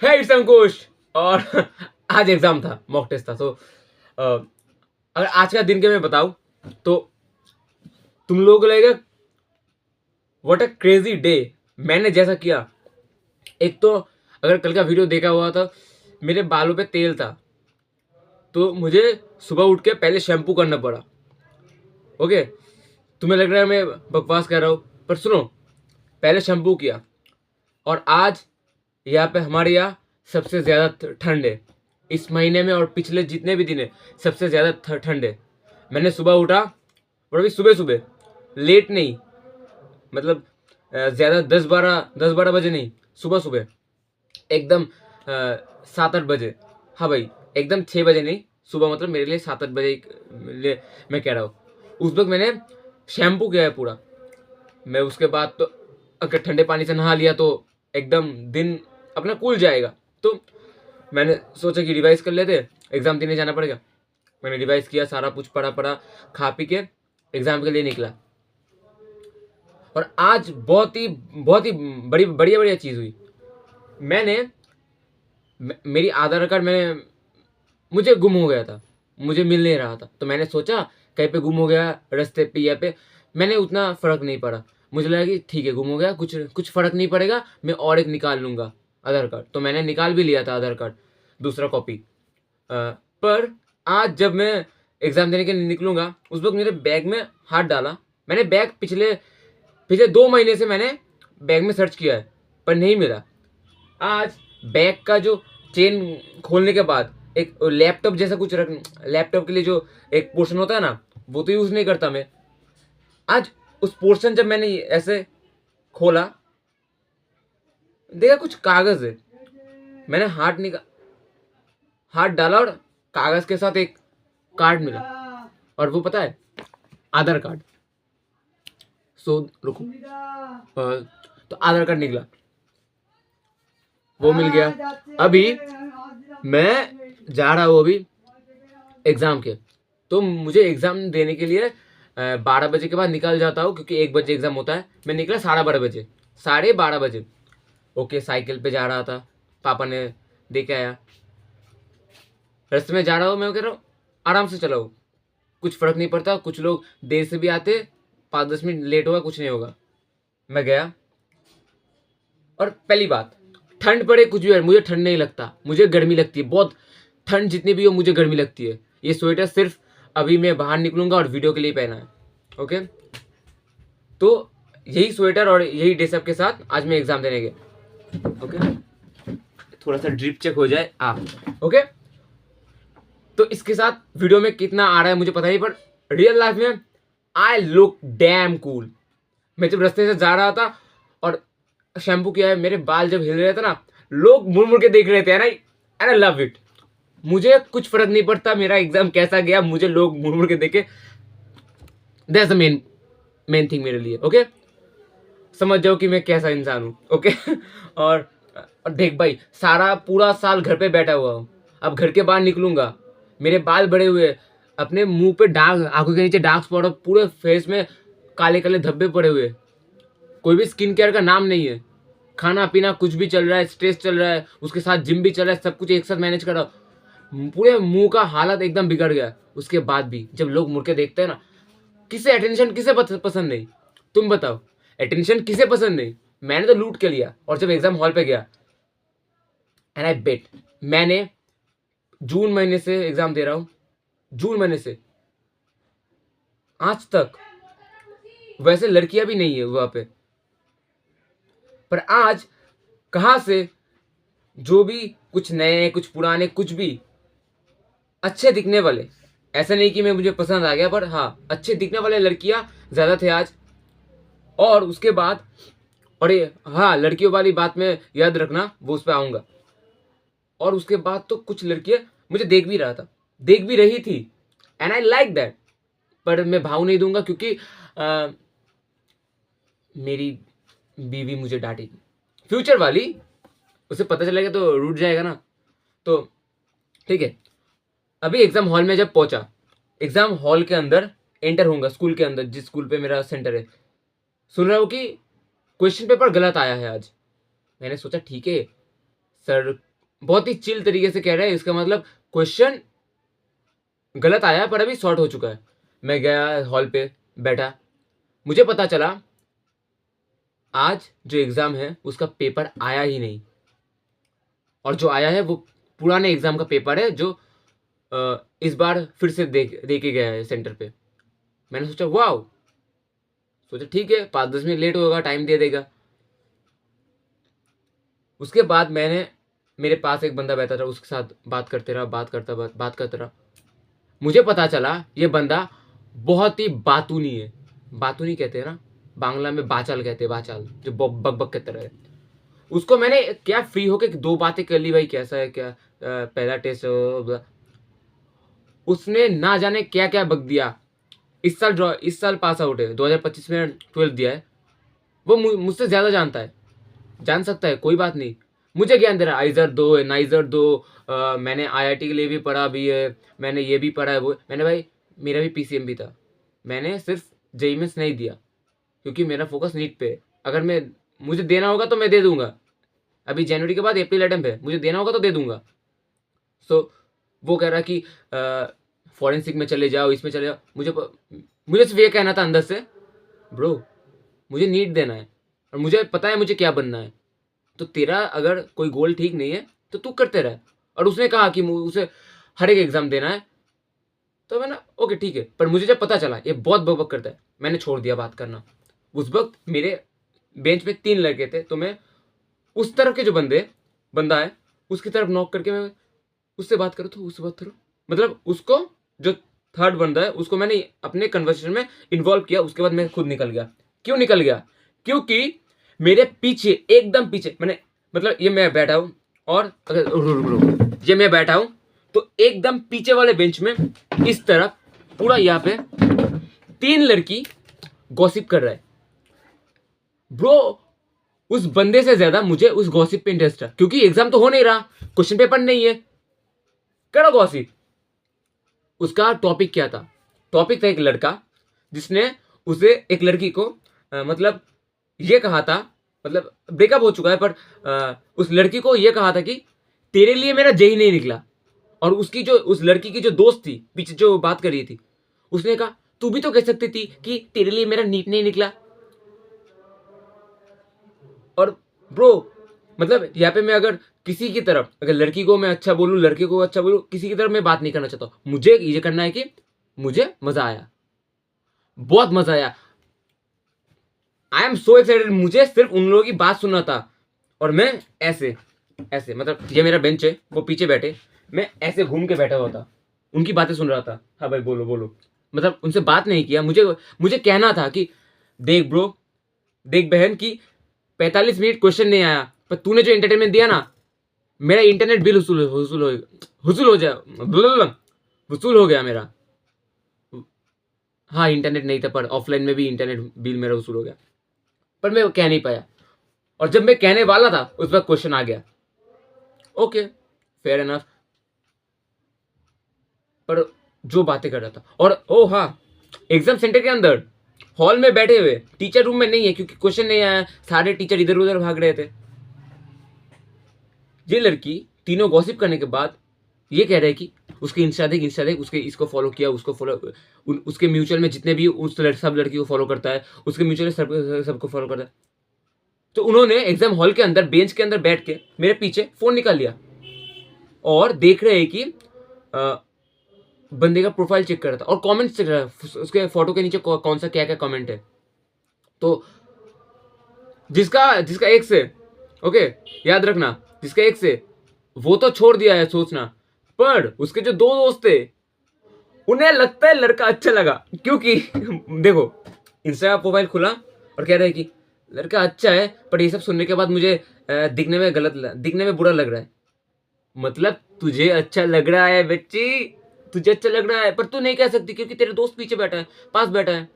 है इट्स अंकुश। और आज एग्जाम था, मॉक टेस्ट था। अगर आज का दिन के मैं बताऊं तो तुम लोगों को लगेगा व्हाट अ क्रेजी डे। मैंने जैसा किया, एक तो अगर कल का वीडियो देखा हुआ था, मेरे बालों पे तेल था तो मुझे सुबह उठ के पहले शैम्पू करना पड़ा। ओके, तुम्हें लग रहा है मैं बकवास कर रहा हूँ, पर सुनो, पहले शैम्पू किया। और आज यहाँ पे हमारे यहाँ सबसे ज़्यादा ठंड है इस महीने में, और पिछले जितने भी दिन है सबसे ज़्यादा ठंड है। मैंने सुबह उठा, और अभी सुबह सुबह, लेट नहीं, मतलब ज़्यादा 10-12 बजे नहीं, सुबह सुबह एकदम 7-8 बजे। हाँ भाई, एकदम 6 बजे नहीं, सुबह मतलब मेरे लिए 7-8 बजे मैं कह रहा हूँ। उस वक्त मैंने शैम्पू किया है पूरा। मैं उसके बाद तो अगर ठंडे पानी से नहा लिया तो एकदम दिन अपना कूल जाएगा। तो मैंने सोचा कि रिवाइज कर लेते, एग्ज़ाम देने जाना पड़ेगा। मैंने रिवाइज किया, सारा कुछ पढ़ा, खा पी के एग्ज़ाम के लिए निकला। और आज बहुत ही बढ़िया बढ़िया चीज़ हुई। मेरी आधार कार्ड मुझे गुम हो गया था, मुझे मिल नहीं रहा था। तो मैंने सोचा कहीं पे गुम हो गया, रास्ते पे या पे, मैंने उतना फ़र्क नहीं पड़ा। मुझे लगा कि ठीक है, गुम हो गया, कुछ फ़र्क नहीं पड़ेगा, मैं और एक निकाल लूँगा आधार कार्ड। तो मैंने निकाल भी लिया था आधार कार्ड, दूसरा कॉपी। पर आज जब मैं एग्ज़ाम देने के लिए निकलूँगा, उस वक्त मेरे बैग में हाथ डाला। मैंने बैग पिछले 2 महीने से मैंने बैग में सर्च किया है, पर नहीं मिला। आज बैग का जो चेन खोलने के बाद एक लैपटॉप जैसा कुछ रख, लैपटॉप के लिए जो एक पोर्शन होता है ना, वो तो यूज़ नहीं करता मैं। आज उस पोर्शन जब मैंने ऐसे खोला, देखा कुछ कागज़ है। मैंने हाथ डाला और कागज़ के साथ एक कार्ड मिला, और वो पता है, आधार कार्ड। रुको, तो आधार कार्ड निकला, वो मिल गया। अभी मैं जा रहा हूँ अभी एग्ज़ाम के, तो मुझे एग्ज़ाम देने के लिए 12 बजे के बाद निकल जाता हूँ, क्योंकि 1 बजे एग्ज़ाम होता है। मैं निकला 12:30 बजे, 12:30 बजे। ओके, साइकिल पे जा रहा था, पापा ने दे के आया। रास्ते में जा रहा हूँ, मैं कह रहा हूँ आराम से चलाओ, कुछ फ़र्क नहीं पड़ता। कुछ लोग देर से भी आते, 5-10 मिनट लेट होगा, कुछ नहीं होगा। मैं गया, और पहली बात, ठंड पड़े कुछ भी हो, मुझे ठंड नहीं लगता, मुझे गर्मी लगती है बहुत। ठंड जितनी भी हो, मुझे गर्मी लगती है। ये स्वेटर सिर्फ अभी मैं बाहर निकलूंगा और वीडियो के लिए पहना है। ओके, तो यही स्वेटर और यही ड्रेसअप के साथ आज मैं एग्ज़ाम देने गया। ओके, थोड़ा सा ड्रिप चेक हो जाए आप। ओके, तो इसके साथ वीडियो में कितना आ रहा है मुझे पता नहीं, पर रियल लाइफ में आई लुक डैम कूल। मैं जब रास्ते से जा रहा था और शैम्पू किया है, मेरे बाल जब हिल रहे थे ना, लोग मुड़ मुड़ के देख रहे थे, एंड आई लव इट। मुझे कुछ फर्क नहीं पड़ता मेरा एग्जाम कैसा गया, मुझे लोग मुड़ मुड़ के देखे, दैट्स द मेन थिंग मेरे लिए। ओके, समझ जाओ कि मैं कैसा इंसान हूँ। ओके और देख भाई, सारा पूरा साल घर पे बैठा हुआ हूँ, अब घर के बाहर निकलूंगा, मेरे बाल बड़े हुए, अपने मुंह पे दाग, आंखों के नीचे डार्क स्पॉट, और पूरे फेस में काले काले धब्बे पड़े हुए, कोई भी स्किन केयर का नाम नहीं है। खाना पीना कुछ भी चल रहा है, स्ट्रेस चल रहा है, उसके साथ जिम भी चल रहा है, सब कुछ एक साथ मैनेज कर रहा हूँ। पूरे मुंह का हालत एकदम बिगड़ गया। उसके बाद भी जब लोग मुड़ के देखते हैं ना, किसे अटेंशन किसे पसंद नहीं, तुम बताओ, अटेंशन किसे पसंद नहीं। मैंने तो लूट के लिया। और जब एग्जाम हॉल पे गया, एंड आई बेट, मैंने जून महीने से एग्जाम दे रहा हूँ, जून महीने से आज तक वैसे लड़कियां भी नहीं है वहां पे, पर आज कहां से जो भी कुछ नए कुछ पुराने कुछ भी अच्छे दिखने वाले, ऐसा नहीं कि मैं मुझे पसंद आ गया, पर हाँ, अच्छे दिखने वाले लड़कियां ज़्यादा थे आज। और उसके बाद, और ये हाँ, लड़कियों वाली बात में याद रखना, वो उस पर आऊँगा। और उसके बाद तो कुछ लड़कियां मुझे देख भी रहा था, देख भी रही थी, एंड आई लाइक दैट। पर मैं भाव नहीं दूंगा, क्योंकि मेरी बीवी मुझे डांटेगी, फ्यूचर वाली, उसे पता चलेगा तो रूठ जाएगा ना। तो ठीक है, अभी एग्जाम हॉल में जब पहुंचा, एग्जाम हॉल के अंदर एंटर होऊंगा, स्कूल के अंदर, जिस स्कूल पे मेरा सेंटर है, सुन रहा हूँ कि क्वेश्चन पेपर गलत आया है आज। मैंने सोचा ठीक है, सर बहुत ही चिल तरीके से कह रहा है, इसका मतलब क्वेश्चन गलत आया पर अभी सॉर्ट हो चुका है। मैं गया हॉल पे बैठा, मुझे पता चला आज जो एग्जाम है उसका पेपर आया ही नहीं, और जो आया है वो पुराने एग्जाम का पेपर है जो इस बार फिर से दे के गया है सेंटर पे। मैंने सोचा वाह, सोचा ठीक है 5-10 मिनट लेट होगा, टाइम दे देगा। उसके बाद मैंने, मेरे पास एक बंदा बैठा था, उसके साथ बात करते रहा, बात करते रहा। मुझे पता चला ये बंदा बहुत ही बातूनी है। बातूनी कहते हैं ना, बांग्ला में बाचाल कहते हैं, बाचाल जो बक बक की तरह है। उसको मैंने क्या फ्री होके 2 बातें कर ली, भाई कैसा है, क्या पहला टेस्ट, उसने ना जाने क्या क्या बक दिया। इस साल पास आउट है, 2025 में 12th दिया है। वो मुझसे ज्यादा जानता है, जान सकता है, कोई बात नहीं। मुझे ज्ञान दे रहा है, आइजर दो है, नाइजर दो, मैंने आईआईटी के लिए भी पढ़ा भी है, मैंने ये भी पढ़ा है वो। मैंने भाई मेरा भी पीसीएम भी था, मैंने सिर्फ जेईई मेंस नहीं दिया क्योंकि मेरा फोकस नीट पे है। अगर मैं, मुझे देना होगा तो मैं दे दूंगा, अभी जनवरी के बाद अप्रैल अटेम्प्ट है, मुझे देना होगा तो दे दूंगा। सो वो कह रहा कि फॉरेंसिक में चले जाओ, इसमें चले जाओ। मुझे सिर्फ ये कहना था अंदर से, ब्रो मुझे नीट देना है और मुझे पता है मुझे क्या बनना है, तो तेरा अगर कोई गोल ठीक नहीं है तो तू करते रह। और उसने कहा कि उसे हर एक एग्जाम देना है, तो मैंने ओके ठीक है। पर मुझे जब पता चला ये बहुत बकबक करता है, मैंने छोड़ दिया बात करना। उस वक्त मेरे बेंच में 3 लड़के थे, तो मैं उस तरफ के जो बंदा है उसकी तरफ नॉक करके मैं उससे बात करूँ, तो उससे बात करूँ, मतलब उसको, जो थर्ड बंदा है उसको मैंने अपने कन्वर्सेशन में इन्वॉल्व किया। उसके बाद मैं खुद निकल गया। क्यों निकल गया? क्योंकि मेरे पीछे, एकदम पीछे, मैंने मतलब ये मैं बैठा हूं, और अगर ये मैं बैठा हूं तो एकदम पीछे वाले बेंच में इस तरफ पूरा यहाँ पे 3 लड़की गॉसिप कर रहा है। ब्रो उस बंदे से ज्यादा मुझे उस गॉसिप पे इंटरेस्ट था, क्योंकि एग्जाम तो हो नहीं रहा, क्वेश्चन पेपर नहीं है, करो गॉसिप। उसका टॉपिक क्या था? टॉपिक था एक लड़का जिसने उसे एक लड़की को मतलब ये कहा था, मतलब ब्रेकअप हो चुका है, पर उस लड़की को ये कहा था कि तेरे लिए मेरा जेई नहीं निकला। और उसकी जो, उस लड़की की जो दोस्त थी पीछे जो बात कर रही थी, उसने कहा तू भी तो कह सकती थी कि तेरे लिए मेरा नीट नहीं निकला। और ब्रो मतलब यहाँ पे मैं अगर किसी की तरफ, अगर लड़की को मैं अच्छा बोलूँ, लड़के को अच्छा बोलूँ, किसी की तरफ मैं बात नहीं करना चाहता हूँ। मुझे ये करना है कि मुझे मजा आया, बहुत मजा आया, आई एम सो एक्साइटेड। मुझे सिर्फ उन लोगों की बात सुनना था, और मैं ऐसे ऐसे, मतलब ये मेरा बेंच है, वो पीछे बैठे, मैं ऐसे घूम के बैठा हुआ था, उनकी बातें सुन रहा था। हाँ भाई बोलो बोलो, मतलब उनसे बात नहीं किया। मुझे कहना था कि देख ब्रो, देख बहन, की 45 मिनट क्वेश्चन नहीं आया, पर तूने जो एंटरटेनमेंट दिया ना, मेरा इंटरनेट बिल वसूल हो गया मेरा। हाँ इंटरनेट नहीं था, पर ऑफलाइन में भी इंटरनेट बिल मेरा वसूल हो गया, पर मैं वो कह नहीं पाया। और जब मैं कहने वाला था उस वक्त क्वेश्चन आ गया। ओके फेयर एनफ, पर जो बातें कर रहा था, और ओ हाँ, एग्जाम सेंटर के अंदर हॉल में बैठे हुए, टीचर रूम में नहीं है क्योंकि क्वेश्चन नहीं आया, सारे टीचर इधर उधर भाग रहे थे। ये लड़की तीनों गॉसिप करने के बाद ये कह रहे हैं कि उसके इंस्टा देख, उसके इसको फॉलो किया, उसको फॉलो, उसके म्यूचुअल में जितने भी उस सब लड़की को फॉलो करता है, उसके म्यूचुअल सबको फॉलो करता है। तो उन्होंने एग्जाम हॉल के अंदर बेंच के अंदर बैठ के मेरे पीछे फोन निकाल लिया और देख रहे हैं कि बंदे का प्रोफाइल चेक कर रहा था और कमेंट चेक कर रहा है, उसके फोटो के नीचे कौन सा क्या क्या कमेंट है। तो जिसका एक से, ओके याद रखना, जिसका एक से वो तो छोड़ दिया है सोचना, पर उसके जो 2 दोस्त थे उन्हें लगता है लड़का अच्छा लगा, क्योंकि देखो इंस्टा प्रोफाइल खुला और कह रहे हैं कि लड़का अच्छा है, पर ये सब सुनने के बाद मुझे दिखने में बुरा लग रहा है। मतलब तुझे अच्छा लग रहा है बच्ची, तुझे अच्छा लग रहा है, पर तू नहीं कह सकती क्योंकि तेरे दोस्त पीछे बैठा है, पास बैठा है,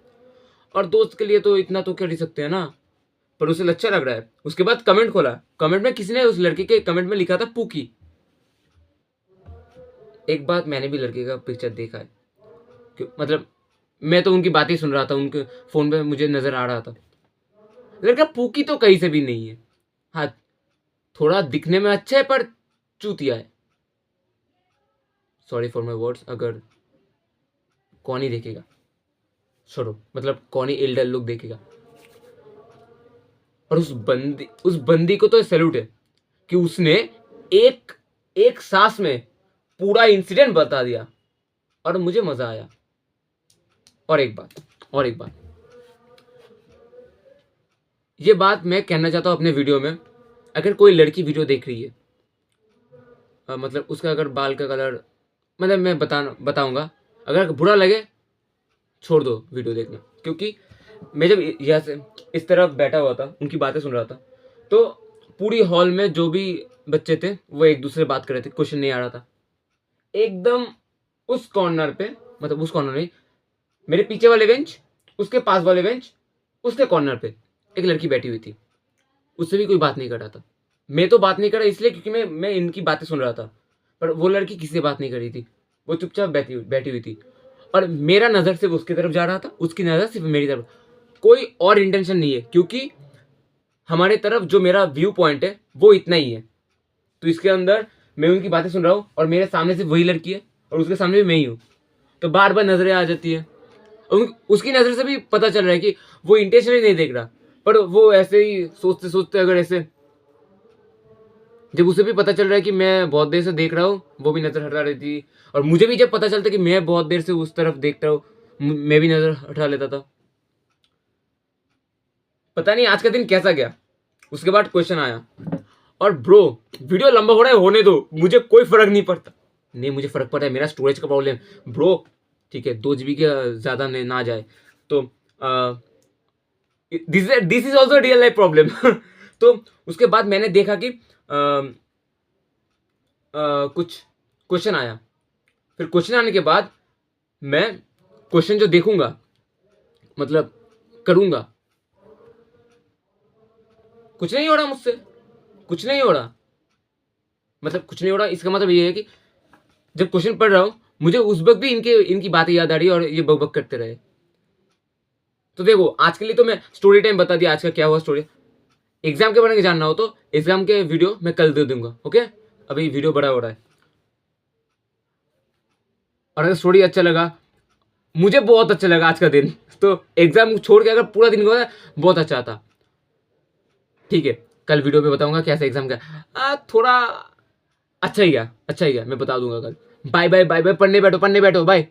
और दोस्त के लिए तो इतना तो कर ही सकते हैं ना। पर उसे अच्छा लग रहा है। उसके बाद कमेंट खोला, कमेंट में किसी ने उस लड़के के कमेंट में लिखा था पूकी। एक बात मैंने भी लड़के का पिक्चर देखा है, मतलब मैं तो उनकी बातें सुन रहा था, उनके फोन पे मुझे नजर आ रहा था, लड़का पूकी तो कहीं से भी नहीं है। हाँ थोड़ा दिखने में अच्छा है, पर चूतिया है, सॉरी फॉर माई वर्ड्स, अगर कौन ही देखेगा, छोड़ो, मतलब कौन ही एल्डर लोग देखेगा। और उस बंदी को तो सैल्यूट है कि उसने एक एक सांस में पूरा इंसिडेंट बता दिया और मुझे मजा आया। और एक बात, ये बात मैं कहना चाहता हूं अपने वीडियो में, अगर कोई लड़की वीडियो देख रही है, मतलब उसका अगर बाल का कलर, मतलब मैं बताऊंगा, अगर बुरा लगे छोड़ दो वीडियो देखना। क्योंकि मैं जब यहाँ से इस तरफ बैठा हुआ था, उनकी बातें सुन रहा था, तो पूरी हॉल में जो भी बच्चे थे वो एक दूसरे बात कर रहे थे, क्वेश्चन नहीं आ रहा था। एकदम उस कॉर्नर पे, मतलब उस कॉर्नर नहीं, मेरे पीछे वाले बेंच, उसके पास वाले बेंच, उसके कॉर्नर पे एक लड़की बैठी हुई थी, उससे भी कोई बात नहीं कर रहा था। मैं तो बात नहीं कर रहा इसलिए क्योंकि मैं इनकी बातें सुन रहा था, पर वो लड़की किसी से बात नहीं कर रही थी, वो चुपचाप बैठी हुई थी। और मेरा नज़र सिर्फ उसकी तरफ जा रहा था, उसकी नज़र सिर्फ मेरी तरफ, कोई और इंटेंशन नहीं है, क्योंकि हमारे तरफ जो मेरा व्यू पॉइंट है वो इतना ही है। तो इसके अंदर मैं उनकी बातें सुन रहा हूँ और मेरे सामने से वही लड़की है और उसके सामने भी मैं ही हूँ, तो बार बार नजरें आ जाती है। उसकी नज़र से भी पता चल रहा है कि वो इंटेंशनली नहीं देख रहा, पर वो ऐसे ही सोचते सोचते, अगर ऐसे, जब उसे भी पता चल रहा है कि मैं बहुत देर से देख रहा हूँ, वो भी नज़र हटा रही थी, और मुझे भी जब पता चलता कि मैं बहुत देर से उस तरफ देख रहा हूँ, मैं भी नज़र हटा लेता था। पता नहीं आज का दिन कैसा गया। उसके बाद क्वेश्चन आया, और ब्रो वीडियो लंबा हो रहा है, होने दो, मुझे कोई फर्क नहीं पड़ता। नहीं, मुझे फर्क पड़ता है, मेरा स्टोरेज का प्रॉब्लम ब्रो, ठीक है, 2 GB का ज़्यादा ना जाए तो this is also real life problem. तो उसके बाद मैंने देखा कि कुछ क्वेश्चन आया, फिर क्वेश्चन आने के बाद मैं क्वेश्चन जो देखूंगा, मतलब करूंगा, कुछ नहीं हो रहा मुझसे, कुछ नहीं हो रहा, मतलब कुछ नहीं हो रहा। इसका मतलब ये है कि जब क्वेश्चन पढ़ रहा हूं, मुझे उस वक्त भी इनकी बातें याद आ रही है और ये बक बक करते रहे। तो देखो, आज के लिए तो मैं स्टोरी टाइम बता दिया, आज का क्या हुआ स्टोरी। एग्जाम के बारे में जानना हो तो एग्जाम के वीडियो मैं कल दे दूंगा, ओके। अभी वीडियो बड़ा हो रहा है। और अगर स्टोरी अच्छा लगा, मुझे बहुत अच्छा लगा आज का दिन, तो एग्जाम छोड़ के अगर पूरा दिन हुआ बहुत अच्छा था, ठीक है। कल वीडियो में बताऊंगा कैसे एग्जाम का, थोड़ा अच्छा ही गया, मैं बता दूंगा कल। बाय बाय बाय बाय, पढ़ने बैठो बाय।